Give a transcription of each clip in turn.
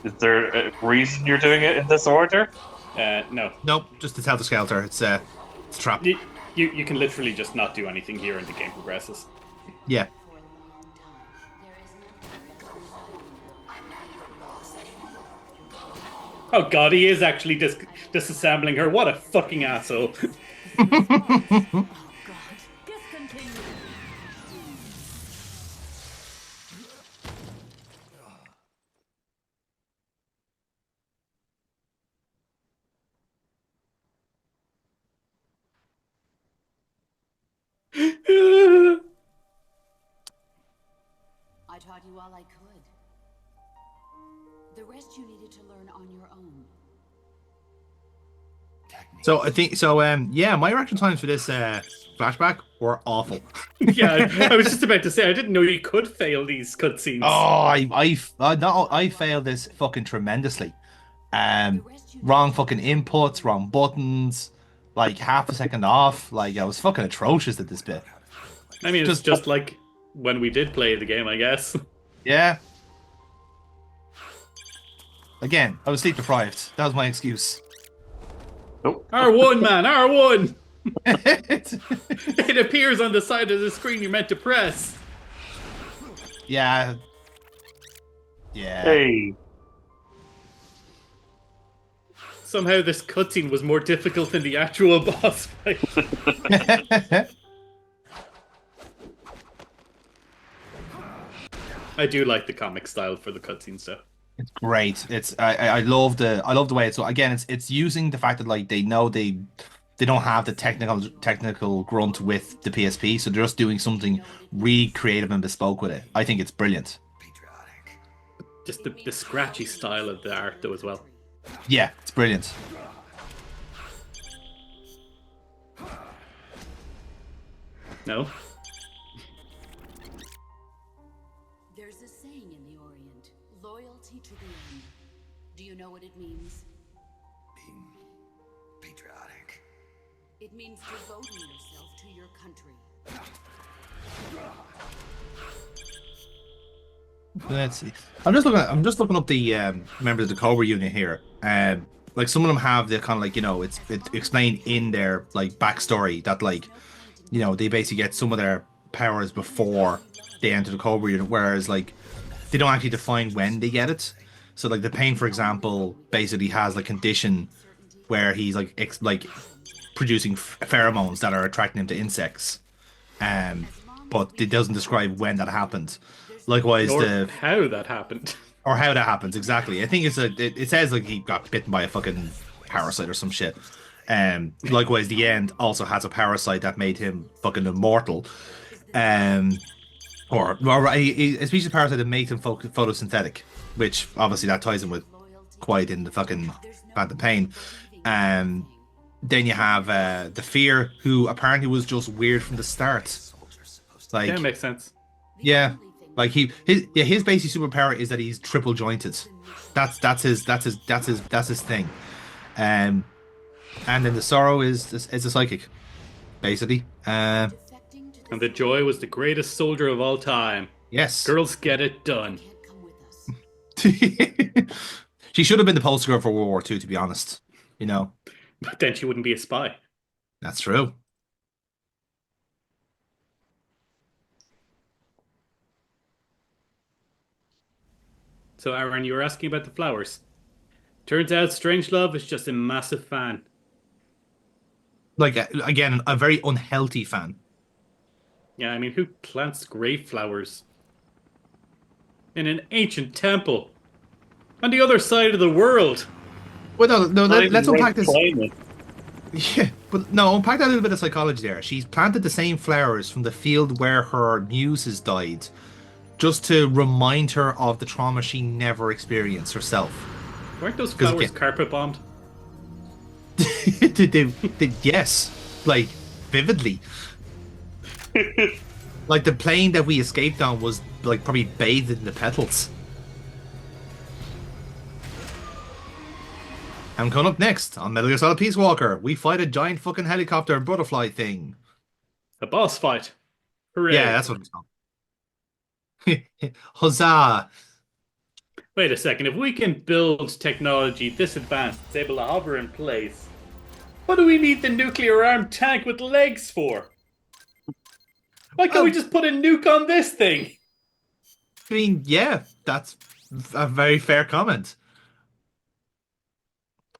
Is there a reason you're doing it in this order? No. Nope, just to tell the Skelter. It's a trap. You can literally just not do anything here and the game progresses. Yeah. Oh god, he is actually disassembling her. What a fucking asshole. I taught you all I could. The rest you needed to learn on your own. So I think so. Yeah, my reaction times for this flashback were awful. Yeah, I was just about to say, I didn't know you could fail these Oh, cutscenes. no, I failed this fucking tremendously. Wrong fucking inputs, wrong buttons, like half a second off. Like I was fucking atrocious at this bit. I mean, it's Just just like when we did play the game, I guess. yeah. Again, I was sleep deprived. That was my excuse. Nope. R1, man, R1! It appears on the side of the screen you're meant to press. Yeah. Yeah. Hey, Somehow this cutscene was more difficult than the actual boss fight. I do like the comic style for the cutscene stuff. It's great. I love the way it's so again it's using the fact that like they know they don't have the technical grunt with the PSP, so they're just doing something really creative and bespoke with it. I think it's brilliant. Just the scratchy style of the art, though, as well. Yeah, it's brilliant. No? There's a saying in the Orient, loyalty to the end. Do you know what it means? Being patriotic. It means devoting yourself to your country. Let's see. I'm just looking up the members of the Cobra unit here. Like some of them have the kind of like it's explained in their like backstory that like they basically get some of their powers before they enter the Cobra unit, whereas like they don't actually define when they get it. So like the Pain, for example, basically has like condition where he's like like producing pheromones that are attracting him to insects. But it doesn't describe when that happened. Likewise, Or the how that happened. or how that happens exactly. I think it says like he got bitten by a fucking parasite or some shit. Likewise, the end also has a parasite that made him fucking immortal. Um, or a species of parasite that makes him photosynthetic, which obviously that ties in with Quiet in the fucking Phantom Pain. Then you have the Fear, who apparently was just weird from the start. Yeah, Like, makes sense. yeah, like his basic superpower is that he's triple jointed. That's his thing. Um, and then the Sorrow is a psychic, basically. And the Joy was the greatest soldier of all time. Yes. Girls get it done. Can't come with us. She should have been the poster girl for World War II, to be honest. But then she wouldn't be a spy. That's true. So, Aaron, you were asking about the flowers. Turns out Strangelove is just a massive fan. Like again, a very unhealthy fan. Yeah, I mean, who plants grave flowers in an ancient temple on the other side of the world? Well, no, not even let's right unpack this. climate. Yeah, but no, unpack that a little bit of psychology there. She's planted the same flowers from the field where her muses died, just to remind her of the trauma she never experienced herself. Weren't those 'Cause flowers again- carpet bombed? Yes, like vividly. Like the plane that we escaped on was like probably bathed in the petals. And coming up next on Metal Gear Solid Peace Walker, we fight a giant fucking helicopter butterfly thing. A boss fight. Hooray. Yeah, that's what it's called. Huzzah! Wait a second. If we can build technology this advanced, it's able to hover in place, what do we need the nuclear armed tank with legs for? Why can't we just put a nuke on this thing? I mean, yeah, that's a very fair comment.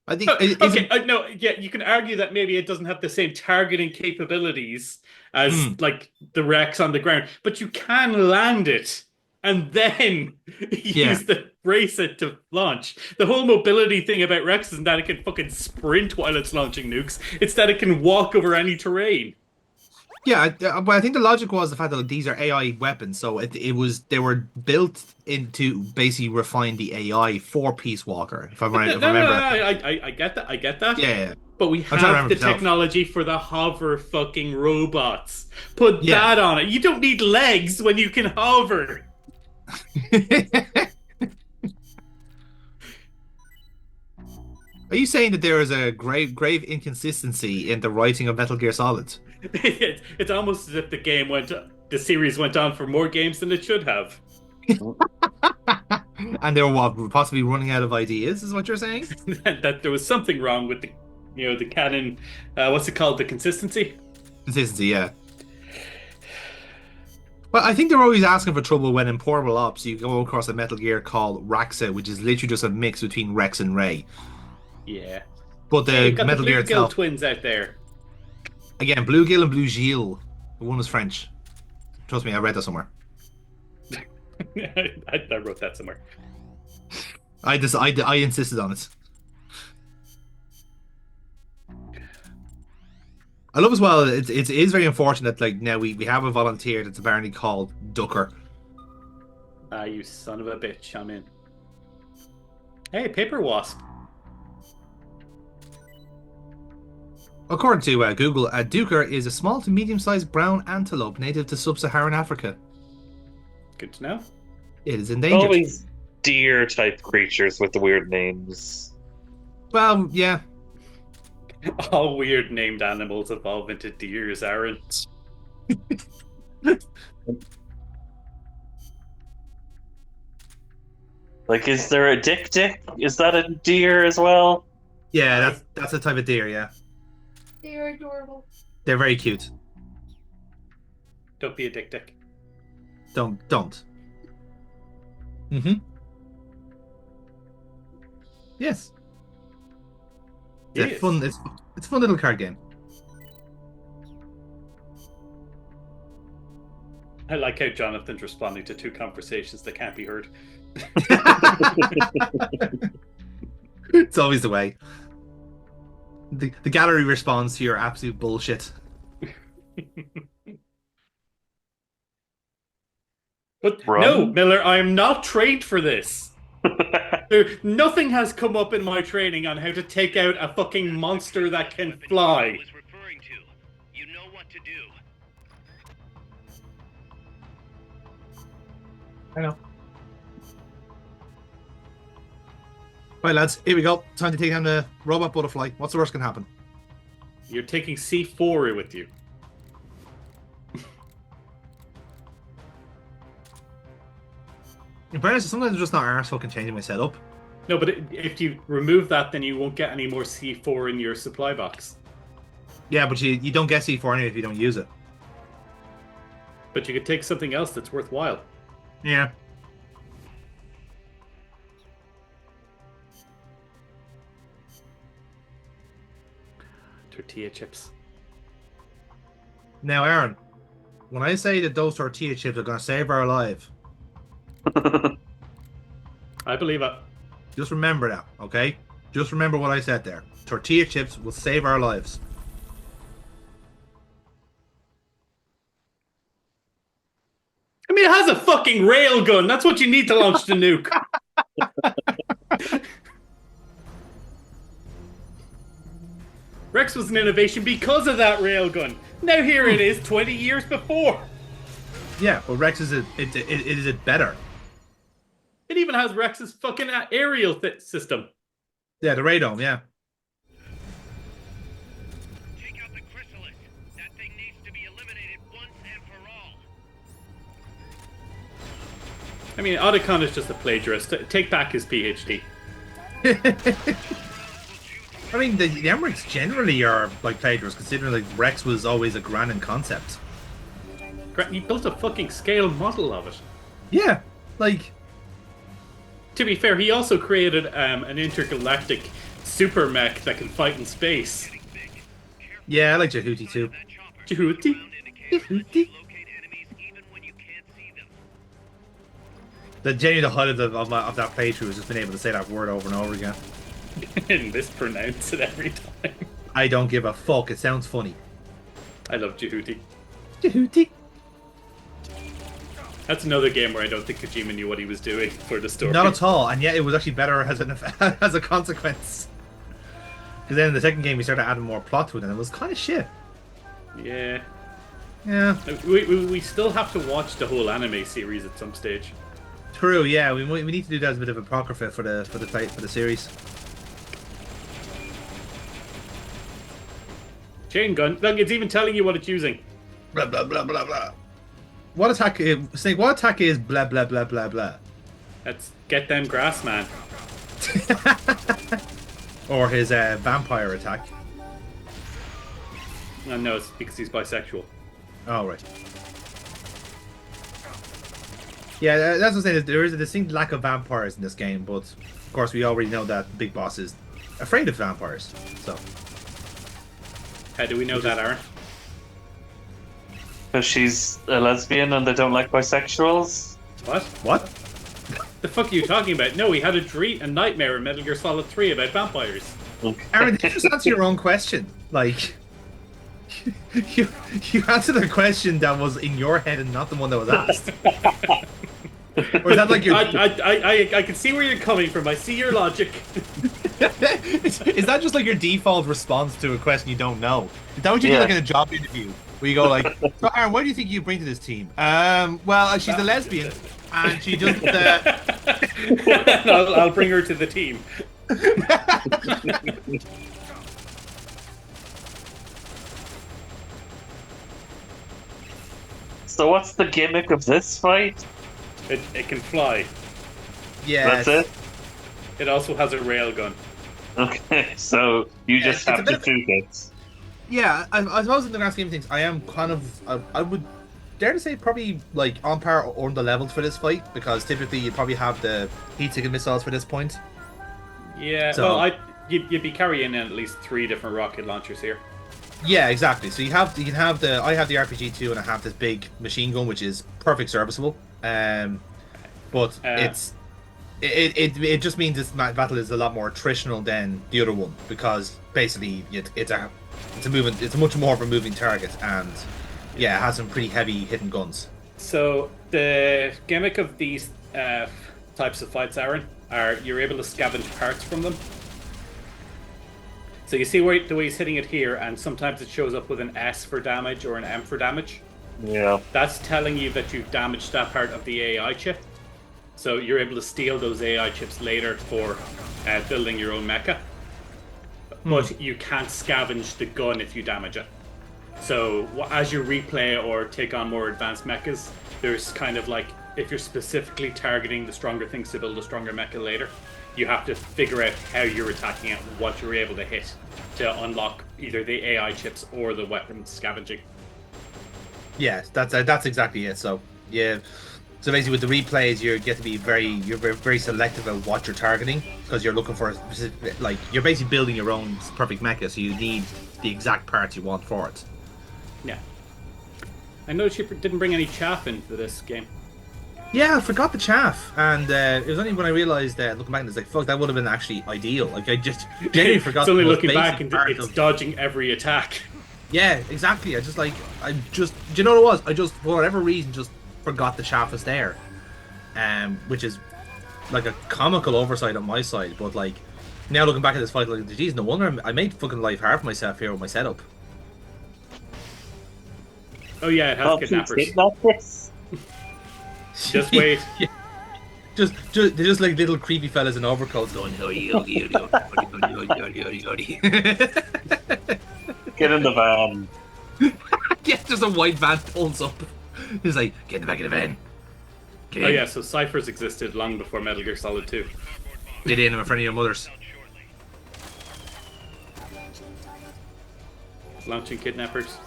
I think Okay, no, yeah, you can argue that maybe it doesn't have the same targeting capabilities as like the Rex on the ground, but you can land it and then use the bracelet to launch. The whole mobility thing about Rex isn't that it can fucking sprint while it's launching nukes; it's that it can walk over any terrain. Yeah, but I think the logic was the fact that like, these are AI weapons, so they were built into basically refine the AI for Peace Walker. If I'm right, if I remember. I get that. I get that. Yeah. But we have the technology for the hover fucking robots. Put that on it. You don't need legs when you can hover. Are you saying that there is a grave inconsistency in the writing of Metal Gear Solid? It's almost as if the series went on for more games than it should have. And they were possibly running out of ideas, is what you're saying? That there was something wrong with the canon. What's it called? The consistency. Consistency, yeah. Well, I think they're always asking for trouble when in Portable Ops you go across a Metal Gear called Raxa, which is literally just a mix between Rex and Ray. Yeah. But the got Metal the Gear itself, twins out there. Again, Bluegill and Blue Gilles. One was French. Trust me, I read that somewhere. I wrote that somewhere. I insisted on it. I love as well. It is very unfortunate. Like now we have a volunteer that's apparently called Ducker. Ah, you son of a bitch! I'm in. Hey, Paper Wasp. According to Google, a duker is a small to medium-sized brown antelope native to sub-Saharan Africa. Good to know. It is endangered. Always deer-type creatures with the weird names. Well, yeah. All weird named animals evolve into deers, Aaron. Like, is there a dick? Is that a deer as well? Yeah, that's a type of deer, yeah. They're adorable. They're very cute. Don't be a dick. Don't. Yes. It's fun. It's a fun little card game. I like how Jonathan's responding to two conversations that can't be heard. It's always the way. The gallery responds to your absolute bullshit. But no, Miller, I am not trained for this. Nothing has come up in my training on how to take out a fucking monster that can fly. You know what to do. I know. Right, lads, here we go. Time to take down the robot butterfly. What's the worst can happen? You're taking C4 with you. In fairness, sometimes I'm just not arse fucking changing my setup. No, but if you remove that, then you won't get any more C4 in your supply box. Yeah, but you don't get C4 anyway if you don't use it. But you could take something else that's worthwhile. Yeah. Tortilla chips. Now, Aaron, when I say that those tortilla chips are going to save our life, I believe it. just remember that, okay? Just remember what I said there. Tortilla chips will save our lives. I mean, it has a fucking railgun. That's what you need to launch the nuke. Rex was an innovation because of that railgun. Now here it is, 20 years before. Yeah, but Rex is it better. It even has Rex's fucking aerial system. Yeah, the radome, yeah. Take out the chrysalis. That thing needs to be eliminated once and for all. I mean, Otacon is just a plagiarist. Take back his PhD. I mean, the Emirates generally are like plagiarists, considering like Rex was always a grand concept. He built a fucking scale model of it. Yeah, like. To be fair, he also created an intergalactic super mech that can fight in space. Yeah, I like Jehuti too. Jehuti? Jehuti? The genuine highlight of that playthrough is just being able to say that word over and over again. And mispronounce it every time. I don't give a fuck. It sounds funny. I love Jehuti. Jehuti. That's another game where I don't think Kojima knew what he was doing for the story. Not at all, and yet it was actually better as as a consequence. Because then in the second game we started adding more plot to it, and it was kind of shit. Yeah. Yeah. We still have to watch the whole anime series at some stage. True. Yeah, we need to do that as a bit of apocrypha for the series. Chain gun. Look, it's even telling you what it's using. Blah blah blah blah blah. What attack? Snake. What attack is blah blah blah blah blah? Let's get them grass, man. Or his vampire attack. No, it's because he's bisexual. Oh right. Yeah, that's what I'm saying. There is a distinct lack of vampires in this game, but of course we already know that Big Boss is afraid of vampires. So. How do we know that, Aaron? Because she's a lesbian and they don't like bisexuals. What? What? The fuck are you talking about? No, we had a nightmare in Metal Gear Solid 3 about vampires. Aaron, did you just answer your own question? Like, you answered a question that was in your head and not the one that was asked. Or is that like your? I can see where you're coming from. I see your logic. Is that just like your default response to a question you don't know? Is that what you do like in a job interview? Where you go like, so Aaron, what do you think you bring to this team? Well, she's a lesbian, and she just. I'll bring her to the team. So what's the gimmick of this fight? It can fly. Yeah. That's it? It also has a railgun. Okay, so you just have to shoot it. Yeah, I suppose in the grand scheme of things, I am kind of. I would dare to say probably like on par or on the levels for this fight, because typically you probably have the heat-seeking missiles for this point. Yeah, So- well, you'd be carrying in at least 3 different rocket launchers here. Yeah, exactly. So I have the RPG too, and I have this big machine gun, which is perfect serviceable. But it just means this battle is a lot more attritional than the other one, because basically it's a much more of a moving target, and yeah, it has some pretty heavy hitting guns. So the gimmick of these types of fights, Aaron, are you're able to scavenge parts from them. So you see the way he's hitting it here, and sometimes it shows up with an S for damage or an M for damage. Yeah. That's telling you that you've damaged that part of the AI chip. So you're able to steal those AI chips later for building your own mecha. But you can't scavenge the gun if you damage it. So as you replay or take on more advanced mechas, there's kind of like, if you're specifically targeting the stronger things to build a stronger mecha later, you have to figure out how you're attacking it, what you're able to hit to unlock either the AI chips or the weapon scavenging. Yeah, that's exactly it. So yeah, so basically with the replays, you get to be very selective about what you're targeting, because you're looking for a specific, like you're basically building your own perfect mecha, so you need the exact parts you want for it. Yeah. I noticed you didn't bring any chaff into this game. Yeah, I forgot the chaff, and it was only when I realised looking back, it's like, fuck, that would have been actually ideal. Like I just genuinely forgot. It's only the most looking back basic and part it's of- dodging every attack. Yeah, exactly. Do you know what it was? I just, for whatever reason, just forgot the chaff was there, which is like a comical oversight on my side. But like now looking back at this fight, like, geez, no wonder I made fucking life hard for myself here with my setup. Oh yeah, it has kidnappers. Kidnappers? Just wait. Yeah. They're just like little creepy fellas in overcoats going, Get in the van. yeah, just a white van pulls up. He's like, get in the back of the van. Oh yeah, so ciphers existed long before Metal Gear Solid 2. Get in in front of your mothers. Launching kidnappers.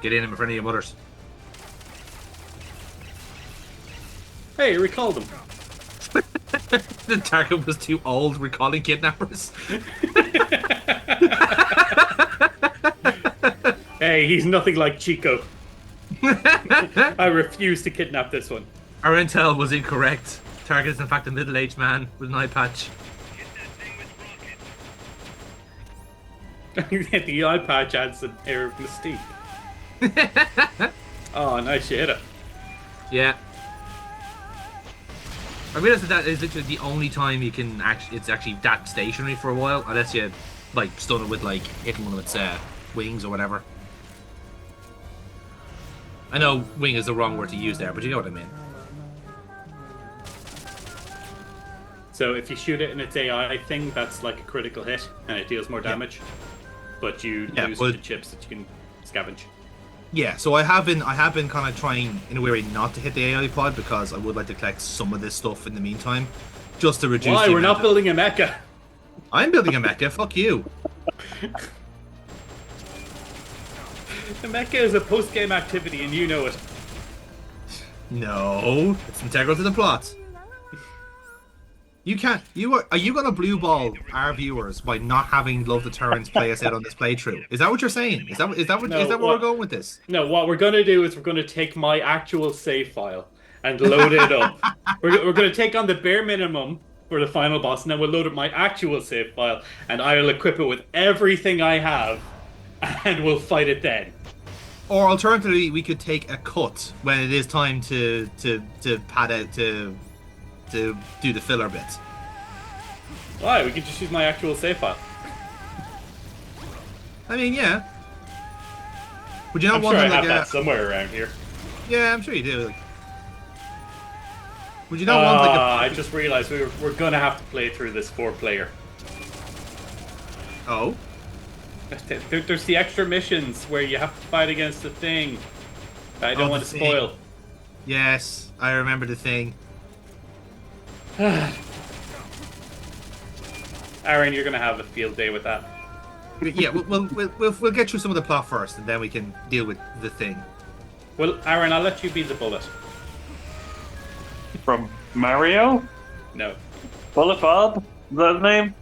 Get in front of your mothers. Hey, recall them. The target was too old, recalling kidnappers. Hey, he's nothing like Chico. I refuse to kidnap this one. Our intel was incorrect. Target is in fact a middle-aged man with an eye patch. The eye patch adds an air of mystique. Oh, nice, you hit it. Yeah. I realized that is literally the only time you can actually, it's actually that stationary for a while, unless you like stun it with like hitting one of its wings or whatever. I know wing is the wrong word to use there, but you know what I mean. So if you shoot it in its AI thing, that's like a critical hit, and it deals more damage. But you lose the chips that you can scavenge. Yeah, so I have been kind of trying in a way not to hit the AI pod because I would like to collect some of this stuff in the meantime, just to reduce. Why? We're not building a mecha. I'm building a mecha. Fuck you. The mecha is a post-game activity, and you know it. No, it's integral to the plot. You can't. Are you gonna blue ball our viewers by not having Love Deterrence play us out on this playthrough? Is that what you're saying? Is that where we're going with this? No, what we're gonna do is we're gonna take my actual save file and load it up. We're gonna take on the bare minimum for the final boss, and then we'll load up my actual save file, and I'll equip it with everything I have, and we'll fight it then. Or alternatively, we could take a cut when it is time to pad out to do the filler bits. Why? We can just use my actual save file. I mean, yeah. Would you not I'm want sure I to, have that somewhere around here. Yeah, I'm sure you do. Would you not want like a? I just realized we're gonna have to play through this 4-player. Oh. There's the extra missions where you have to fight against the thing. I don't want to spoil. Yes, I remember the thing. Aaron, you're gonna have a field day with that. Yeah, we'll get through some of the plot first, and then we can deal with the thing. Well, Aaron, I'll let you be the bullet. From Mario? No. Bullet Bob? Is that his name?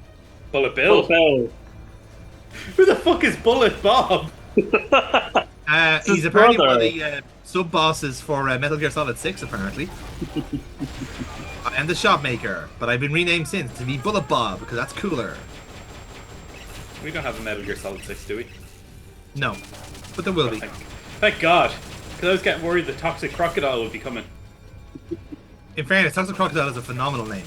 Bullet Bill? Bullet Bill. Who the fuck is Bullet Bob? He's apparently one of the sub-bosses for Metal Gear Solid 6, apparently. I am the shop maker, but I've been renamed since to be Bullet Bob, because that's cooler. We don't have a Metal Gear Solid 6, do we? No, but there will be. Thank God. Because I was getting worried the Toxic Crocodile would be coming. In fairness, Toxic Crocodile is a phenomenal name.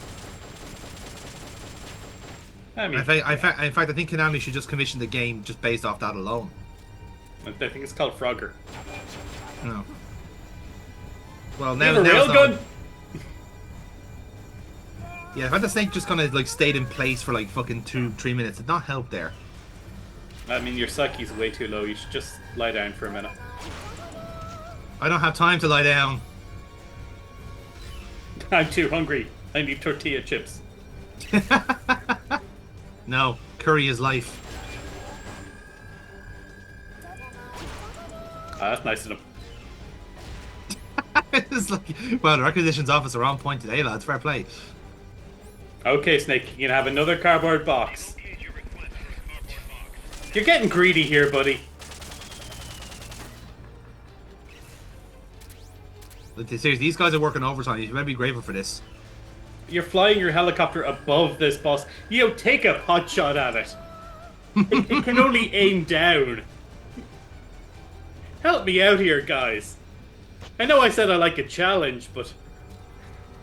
I mean, In fact, I think Konami should just commission the game just based off that alone. I think it's called Frogger. No. Well, You now have a now it's railgun? not. Yeah, if I had the snake just kind of like stayed in place for like fucking 2-3 minutes, it'd not help there. I mean, your psyche's way too low. You should just lie down for a minute. I don't have time to lie down. I'm too hungry. I need tortilla chips. No, curry is life. That's nice of them. It's like, well, the requisitions office are on point today, lads. Fair play. Okay, Snake, you can have another cardboard box. You're getting greedy here, buddy. Seriously, these guys are working overtime. You should be grateful for this. You're flying your helicopter above this boss. Yo, take a pot shot at it. It can only aim down. Help me out here, guys. I know I said I like a challenge, but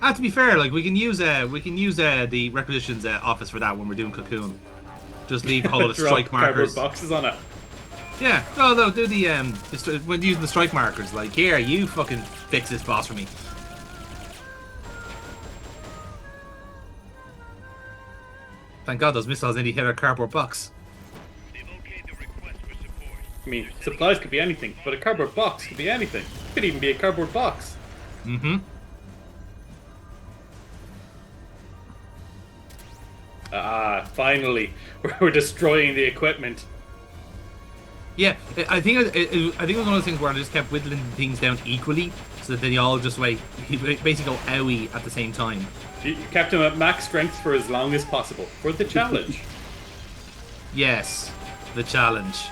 To be fair, like we can use the requisitions office for that when we're doing Cocoon. Just leave all the strike markers. Cardboard boxes on it. Yeah, no, do the when using the strike markers. Like, here, you fucking fix this boss for me. Thank God those missiles nearly hit our cardboard box. I mean, supplies could be anything, but a cardboard box could be anything. It could even be a cardboard box. Mm-hmm. Ah, finally, we're destroying the equipment. Yeah, I think I think it was one of those things where I just kept whittling things down equally, so that they all just basically go owie at the same time. You kept him at max strength for as long as possible for the challenge. Yes, the challenge.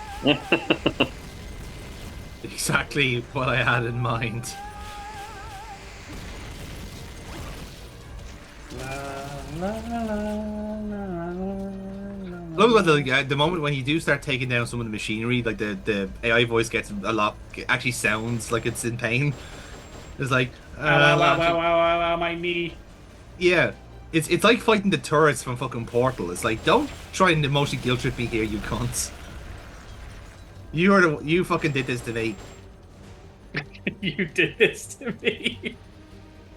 Exactly what I had in mind. Love about the moment when you do start taking down some of the machinery, like the AI voice gets a lot, actually sounds like it's in pain. It's like, Ow, my knee. yeah, it's like fighting the turrets from fucking Portal. It's like, don't try and emotionally guilt trip me here, you cunts. You fucking did this to me. You did this to me.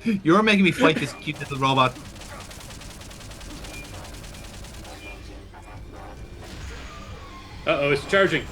You're making me fight this cute little robot. Uh-oh, it's charging.